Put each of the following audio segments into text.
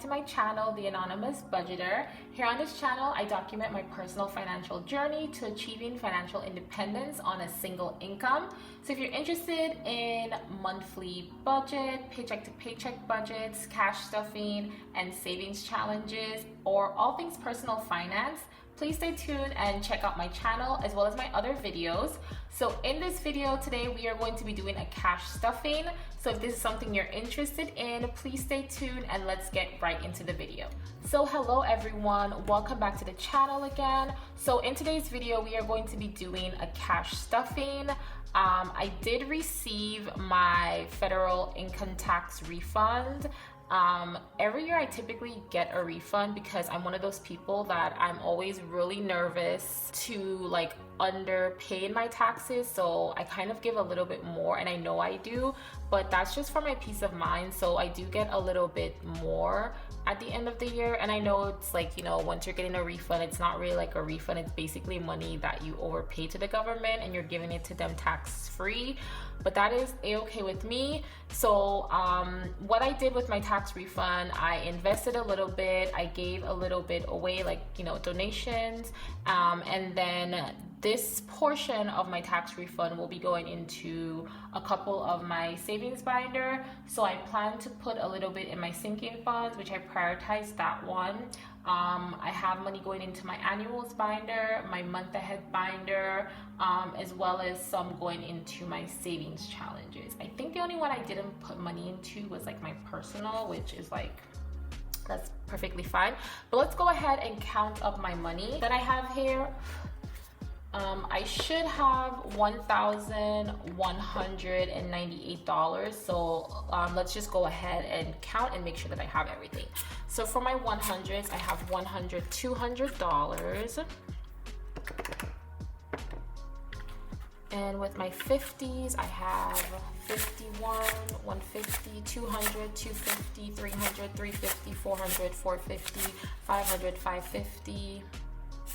to my channel, The Anonymous Budgeter. Here on this channel, I document my personal financial journey to achieving financial independence on a single income. So if you're interested in monthly budget, paycheck to paycheck budgets, cash stuffing, and savings challenges, or all things personal finance, please stay tuned and check out my channel as well as my other videos. So in this video today, we are going to be doing a cash stuffing. So if this is something you're interested in, please stay tuned and let's get right into the video. So hello everyone, welcome back to the channel again. So in today's video, we are going to be doing a cash stuffing. I did receive my federal income tax refund. Every year I typically get a refund because I'm one of those people that I'm always really nervous to like underpay in my taxes, so I kind of give a little bit more, and I know I do, but that's just for my peace of mind. So I do get a little bit more at the end of the year, and I know it's like, you know, once you're getting a refund, it's not really like a refund, it's basically money that you overpay to the government and you're giving it to them tax free, but that is a-okay with me. So what I did with my tax refund, I invested a little bit, I gave a little bit away, like, you know, donations, and then this portion of my tax refund will be going into a couple of my savings binder. So I plan to put a little bit in my sinking funds, which I prioritize that one. I have money going into my annuals binder, my month ahead binder, as well as some going into my savings challenges. I think the only one I didn't put money into was like my personal, which is like, that's perfectly fine. But let's go ahead and count up my money that I have here. I should have $1,198. So let's just go ahead and count and make sure that I have everything. So for my 100s, I have $200. And with my 50s, I have 51, 150, 200, 250, 300, 350, 400, 450, 500, 550,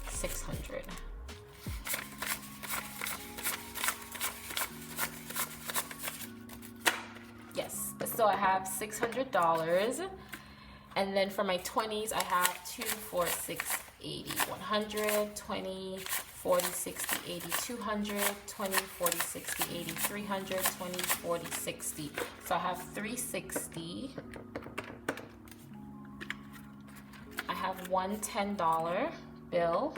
600. Yes, so I have $600. And then for my 20s, I have 2, 4, 6, 80, 100, 20, 40, 60, 80, 200, 20, 40, 60, 80, 300, 20, 40, 60. So I have 360. I have one $10 bill.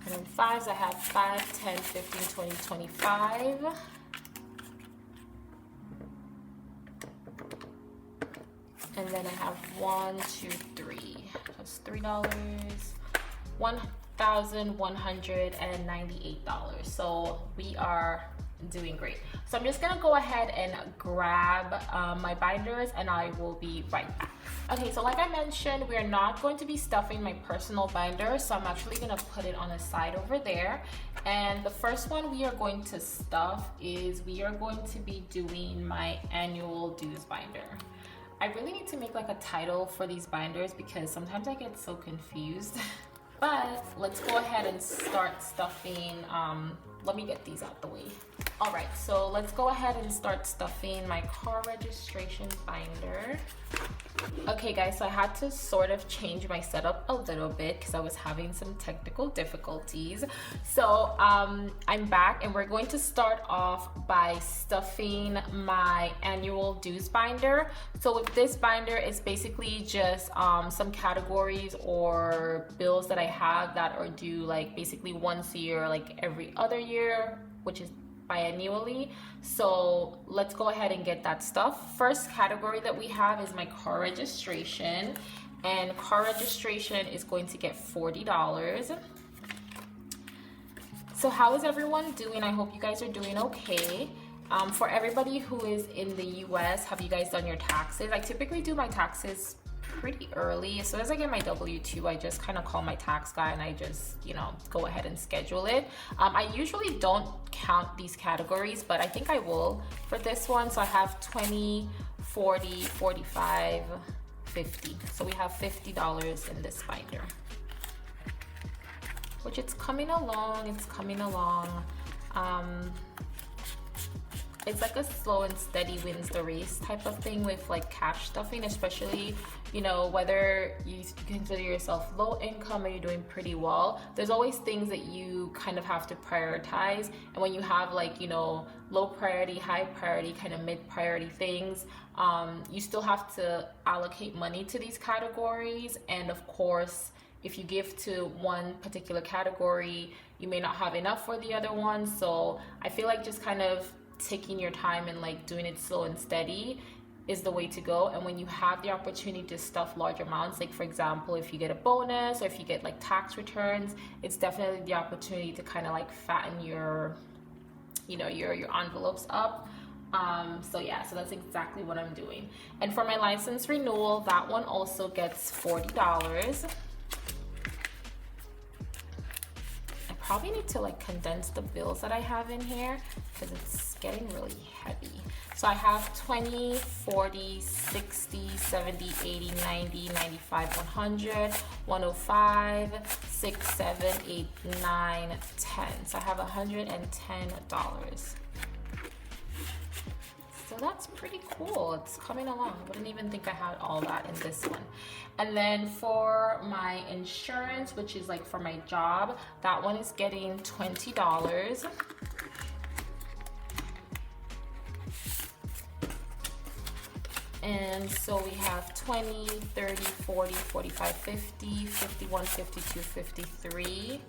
And then fives, I have 5, 10, 15, 20, 25. And then I have 1, 2, 3. That's $3. $1,198. So we are doing great. So I'm just gonna go ahead and grab my binders and I will be right back. Okay, so like I mentioned, we are not going to be stuffing my personal binder, so I'm actually gonna put it on the side over there. And the first one we are going to stuff is we are going to be doing my annual dues binder. I really need to make like a title for these binders because sometimes I get so confused. But let's go ahead and start stuffing. Let me get these out the way. All right, so let's go ahead and start stuffing my car registration binder. Okay guys, so I had to sort of change my setup a little bit because I was having some technical difficulties. So I'm back and we're going to start off by stuffing my annual dues binder. So with this binder, it's basically just some categories or bills that I have that are due like basically once a year, like every other year, which is biannually. So let's go ahead and get that stuff. First category that we have is my car registration, and car registration is going to get $40. So how is everyone doing? I hope you guys are doing okay. For everybody who is in the US, have you guys done your taxes? I typically do my taxes pretty early. As soon as I get my W-2, I just kind of call my tax guy and I just, you know, go ahead and schedule it. I usually don't count these categories, but I think I will for this one. So I have 20, 40, 45, 50. So we have $50 in this binder, which it's coming along. it's like a slow and steady wins the race type of thing with like cash stuffing, especially, you know, whether you consider yourself low income or you're doing pretty well, there's always things that you kind of have to prioritize. And when you have like, you know, low priority, high priority, kind of mid priority things, you still have to allocate money to these categories. And of course, if you give to one particular category, you may not have enough for the other one. So I feel like just kind of taking your time and like doing it slow and steady is the way to go. And when you have the opportunity to stuff large amounts, like for example, if you get a bonus or if you get like tax returns, it's definitely the opportunity to kind of like fatten your, you know, your envelopes up. So yeah, so that's exactly what I'm doing. And for my license renewal, that one also gets $40. Probably need to like condense the bills that I have in here because it's getting really heavy. So I have 20, 40, 60, 70, 80, 90, 95, 100, 105, 6, 7, 8, 9, 10. So I have $110. So that's pretty cool. It's coming along. I wouldn't even think I had all that in this one. And then for my insurance, which is like for my job, that one is getting $20. And so we have 20, 30, 40, 45, 50, 51, 52, 53.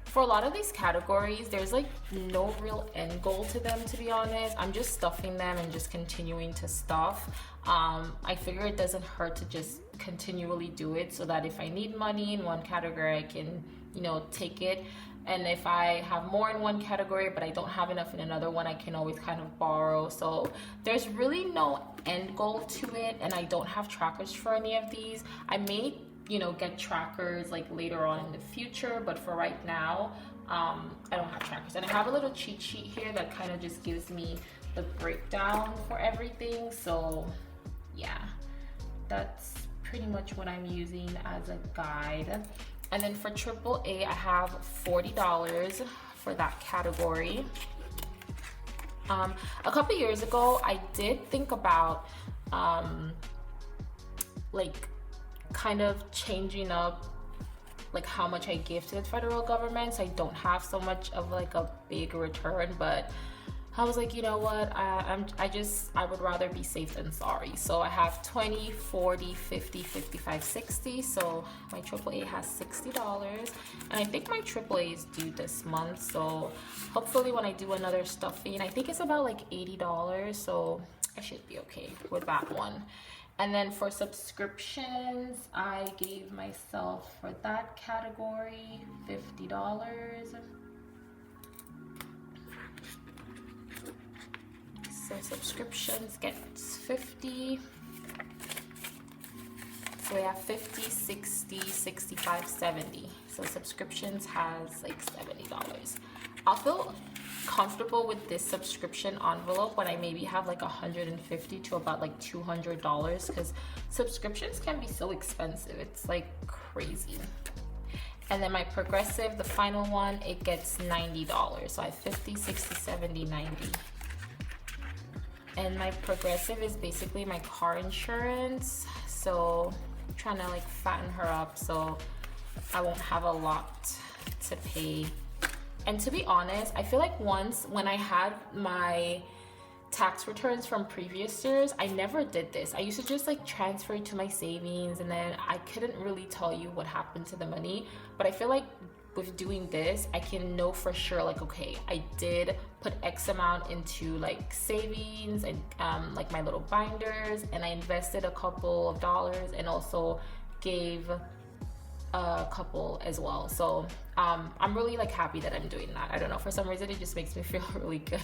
For a lot of these categories, there's like no real end goal to them, to be honest. I'm just stuffing them and just continuing to stuff. I figure it doesn't hurt to just continually do it so that if I need money in one category, I can, you know, take it. And if I have more in one category but I don't have enough in another one, I can always kind of borrow. So there's really no end goal to it, and I don't have trackers for any of these. I may, you know, get trackers like later on in the future, but for right now, I don't have trackers. And I have a little cheat sheet here that kind of just gives me the breakdown for everything. So yeah, that's pretty much what I'm using as a guide. And then for AAA, I have $40 for that category. A couple years ago, I did think about like kind of changing up like how much I give to the federal government, so I don't have so much of like a big return. But I was like, you know what, I would rather be safe than sorry. So I have 20, 40, 50, 55, 60. So my AAA has $60, and I think my AAA is due this month. So hopefully when I do another stuffing, I think it's about like $80. So I should be okay with that one. And then for subscriptions, I gave myself for that category $50. So subscriptions gets 50. So we have 50, 60, 65, 70. So subscriptions has like $70. I'll feel comfortable with this subscription envelope when I maybe have like 150 to about like $200, because subscriptions can be so expensive. It's like crazy. And then my Progressive, the final one, it gets $90. So I have 50, 60, 70, 90. And my Progressive is basically my car insurance. So I'm trying to like fatten her up so I won't have a lot to pay. And to be honest, I feel like once when I had my tax returns from previous years, I never did this. I used to just like transfer it to my savings, and then I couldn't really tell you what happened to the money. But I feel like with doing this, I can know for sure, like, okay, I did put X amount into like savings and like my little binders, and I invested a couple of dollars and also gave a couple as well. So I'm really like happy that I'm doing that. I don't know, for some reason it just makes me feel really good.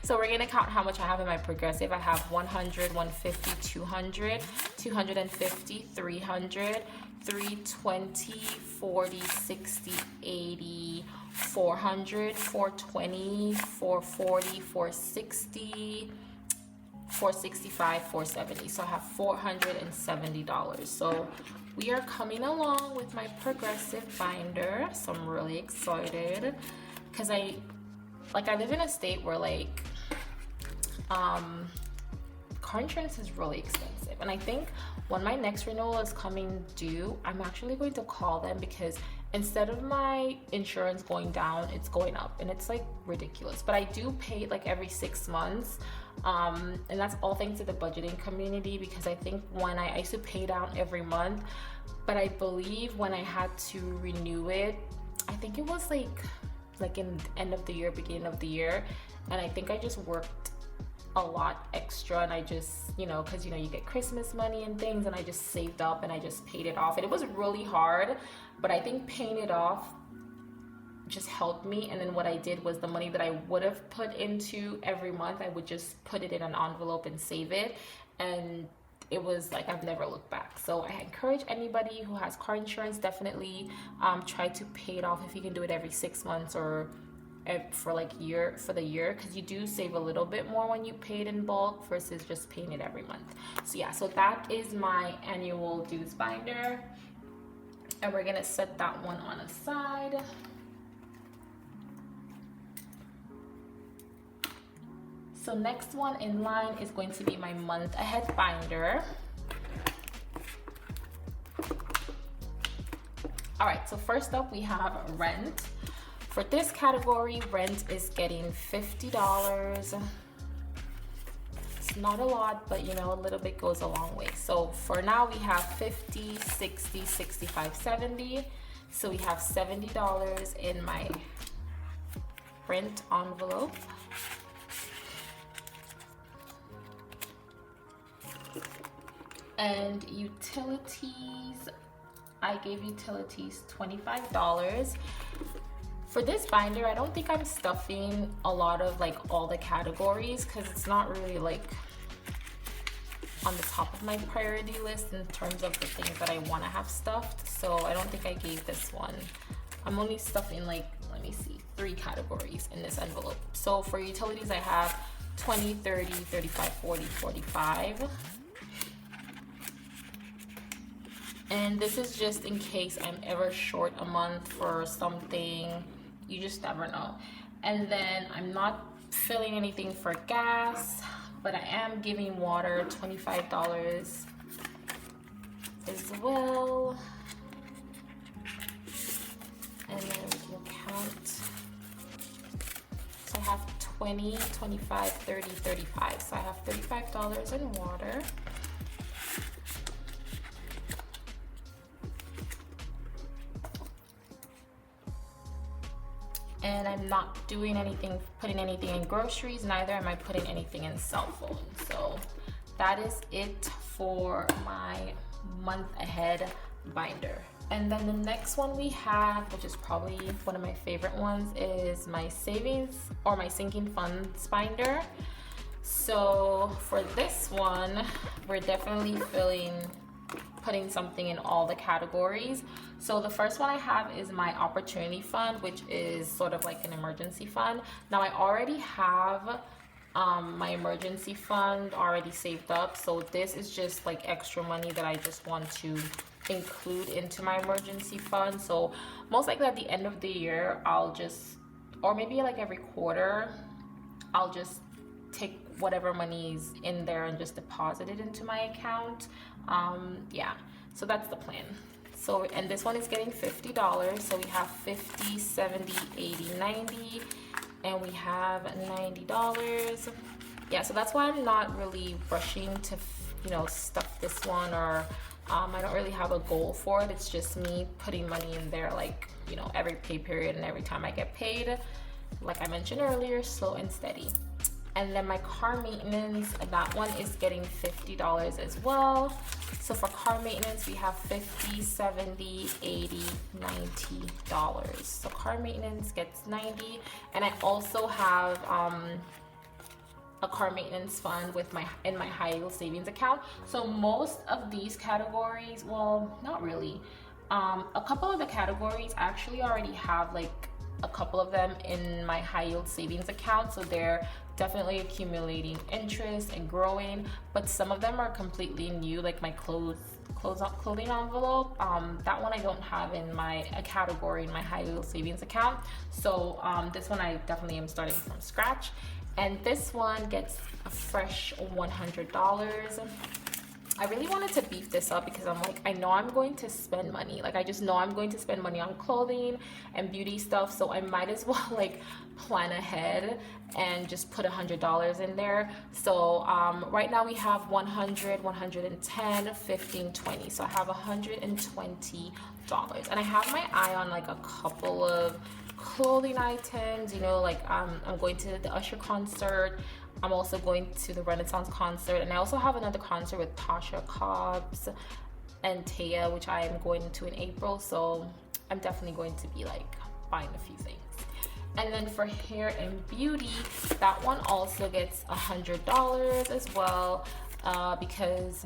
So we're gonna count how much I have in my Progressive. I have 100, 150, 200, 250, 300, 320, 40, 60, 80, 400, 420, 440, 460, 465, 470. So I have $470. So we are coming along with my Progressive binder. So I'm really excited because I like I live in a state where like car insurance is really expensive, and I think when my next renewal is coming due, I'm actually going to call them because instead of my insurance going down, it's going up, and it's like ridiculous. But I do pay like every 6 months, and that's all thanks to the budgeting community, because I think when I used to pay down every month, but I believe when I had to renew it, I think it was like in the end of the year, beginning of the year, and I think I just worked a lot extra, and I just, you know, because you know you get Christmas money and things, and I just saved up and I just paid it off, and it was really hard, but I think paying it off just helped me. And then what I did was the money that I would have put into every month, I would just put it in an envelope and save it, and it was like I've never looked back. So I encourage anybody who has car insurance, definitely try to pay it off if you can do it every 6 months or for the year, because you do save a little bit more when you pay it in bulk versus just paying it every month. So yeah, so that is my annual dues binder, and we're gonna set that one on aside. So next one in line is going to be my month ahead binder. All right, so first up we have rent. For this category, rent is getting $50. It's not a lot, but you know, a little bit goes a long way. So for now we have 50, 60, 65, 70. So we have $70 in my rent envelope. And utilities, I gave utilities $25. For this binder, I don't think I'm stuffing a lot of like all the categories, because it's not really like on the top of my priority list in terms of the things that I want to have stuffed. So I don't think I gave this one. I'm only stuffing like, let me see, 3 categories in this envelope. So for utilities, I have 20, 30, 35, 40, 45. And this is just in case I'm ever short a month for something. You just never know. And then I'm not filling anything for gas, but I am giving water $25 as well. And then we can count. So I have 20, 25, 30, 35. So I have $35 in water. And I'm not doing anything, putting anything in groceries, neither am I putting anything in cell phone. So that is it for my month ahead binder. And then the next one we have, which is probably one of my favorite ones, is my savings or my sinking funds binder. So for this one, we're definitely putting something in all the categories. So the first one I have is my opportunity fund, which is sort of like an emergency fund. Now I already have my emergency fund already saved up, so this is just like extra money that I just want to include into my emergency fund. So most likely at the end of the year, I'll just, or maybe like every quarter, I'll just take whatever money's in there and just deposit it into my account. Yeah, so that's the plan. So, and this one is getting $50. So we have 50, 70, 80, 90, and we have $90. Yeah, so that's why I'm not really rushing to, you know, stuff this one, or I don't really have a goal for it. It's just me putting money in there, like, you know, every pay period and every time I get paid. Like I mentioned earlier, slow and steady. And then my car maintenance, that one is getting $50 as well. So for car maintenance, we have $50, $70, $80, $90. So car maintenance gets 90. And I also have a car maintenance fund with in my high yield savings account. So most of these categories, well, not really. A couple of the categories actually already have like a couple of them in my high yield savings account, so they're definitely accumulating interest and growing, but some of them are completely new, like my clothes clothing envelope. That one I don't have in my category in my high yield savings account. So this one I definitely am starting from scratch. And this one gets a fresh $100. I really wanted to beef this up because I'm like, I know I'm going to spend money. Like, I just know I'm going to spend money on clothing and beauty stuff. So I might as well like plan ahead and just put $100 in there. So right now we have 100, 110, 15, 20. So I have $120. And I have my eye on like a couple of clothing items, you know, like I'm going to the Usher concert. I'm also going to the Renaissance concert, and I also have another concert with Tasha Cobbs and Taya, which I am going to in April. So I'm definitely going to be like buying a few things. And then for hair and beauty, that one also gets $100 as well, because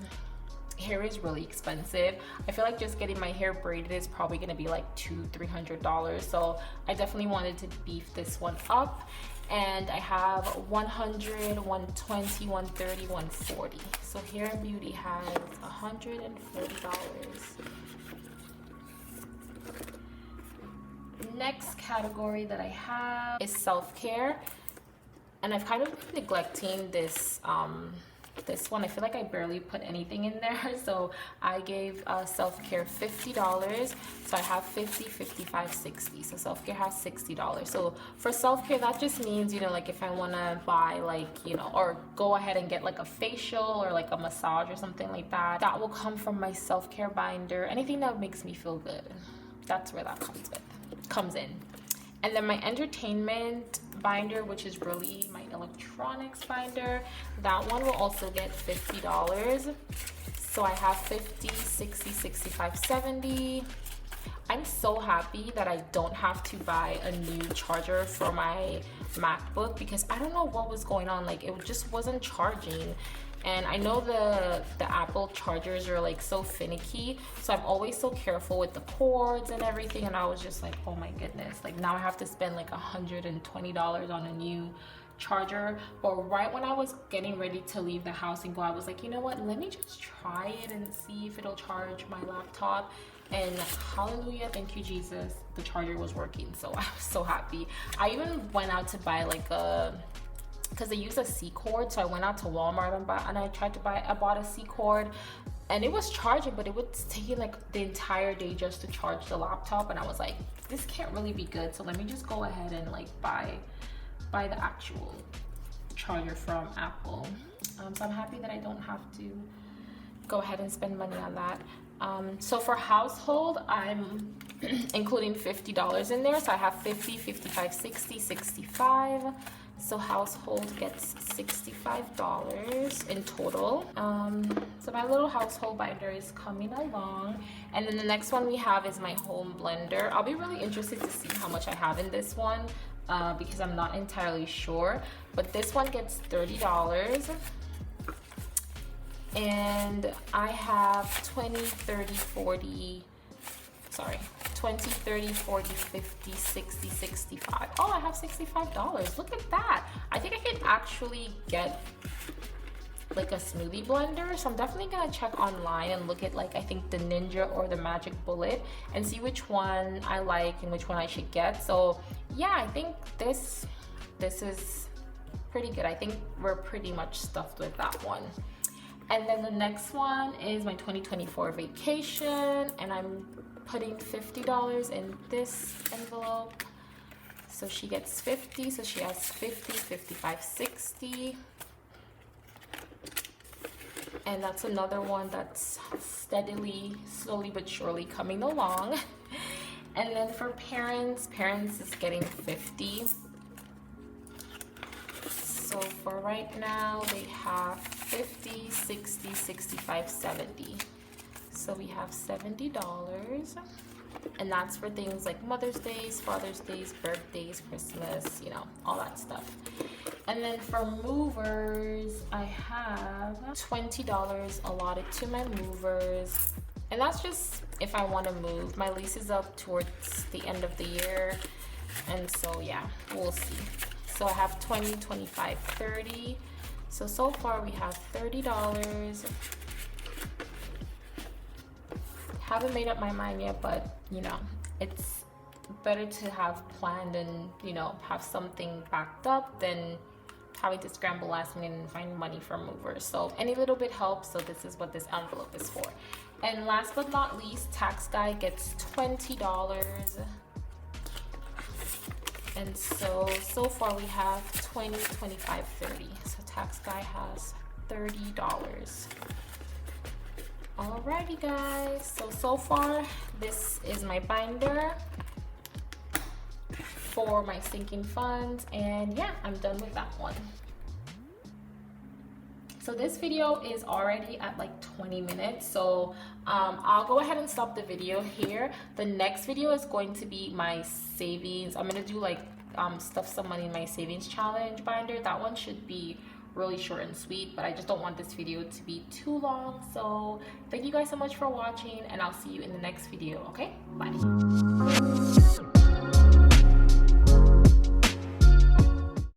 hair is really expensive. I feel like just getting my hair braided is probably gonna be like $200-300. So I definitely wanted to beef this one up. And I have 100, 120, 130, 140. So hair and beauty has $140. Next category that I have is self-care. And I've kind of been neglecting this one. I feel like I barely put anything in there. So I gave self-care $50. So I have 50, 55, 60. So self-care has $60. So for self-care, that just means, you know, like if I want to buy like, you know, or go ahead and get like a facial or like a massage or something like that, that will come from my self-care binder. Anything that makes me feel good, that's where that comes in. And then my entertainment binder, which is really my electronics binder, that one will also get $50. So I have 50, 60, 65, 70. I'm so happy that I don't have to buy a new charger for my MacBook because I don't know what was going on. Like, it just wasn't charging. And I know the Apple chargers are like so finicky, so I'm always so careful with the cords and everything. And I was just like, oh my goodness, like now I have to spend like $120 on a new charger. But right when I was getting ready to leave the house and go, I was like, you know what, let me just try it and see if it'll charge my laptop. And hallelujah, thank you Jesus, the charger was working. So I was so happy. I even went out to buy like because they use a C cord, so I went out to Walmart and I bought a C cord, and it was charging, but it was taking like the entire day just to charge the laptop. And I was like, this can't really be good, so let me just go ahead and like buy the actual charger from Apple. So I'm happy that I don't have to go ahead and spend money on that. So for household, I'm including $50 in there, so I have 50, 55, 60, 65. So household gets $65 in total. So my little household binder is coming along. And then the next one we have is my home blender. I'll be really interested to see how much I have in this one because I'm not entirely sure. But this one gets $30. And I have 20, 30, 40, 20, 30, 40, 50, 60, 65. Oh, I have $65. Look at that. I think I can actually get like a smoothie blender. So I'm definitely gonna check online and look at like, I think the Ninja or the Magic Bullet and see which one I like and which one I should get. So yeah, I think this is pretty good. I think we're pretty much stuffed with that one. And then the next one is my 2024 vacation, and I'm putting $50 in this envelope. So she gets 50, so she has 50, 55, 60. And that's another one that's steadily, slowly but surely coming along. And then for parents is getting 50. So for right now, they have 50, 60, 65, 70. So we have $70. And that's for things like Mother's Days, Father's Days, birthdays, Christmas, you know, all that stuff. And then for movers, I have $20 allotted to my movers. And that's just if I want to move. My lease is up towards the end of the year. And so, yeah, we'll see. So I have 20, 25, 30. So far we have $30. haven't made up my mind yet, but you know, it's better to have planned and, you know, have something backed up than having to scramble last minute and find money for movers. So any little bit helps. So this is what this envelope is for. And last but not least, Tax Guy gets $20. And so far we have 20, 25, 30. So Tax Guy has $30. Alrighty guys, so far this is my binder for my sinking funds, and yeah, I'm done with that one. So this video is already at like 20 minutes, so I'll go ahead and stop the video here. The next video is going to be my savings. I'm gonna do like stuff some money in my savings challenge binder. That one should be really short and sweet, but I just don't want this video to be too long. So thank you guys so much for watching, and I'll see you in the next video. Okay, bye.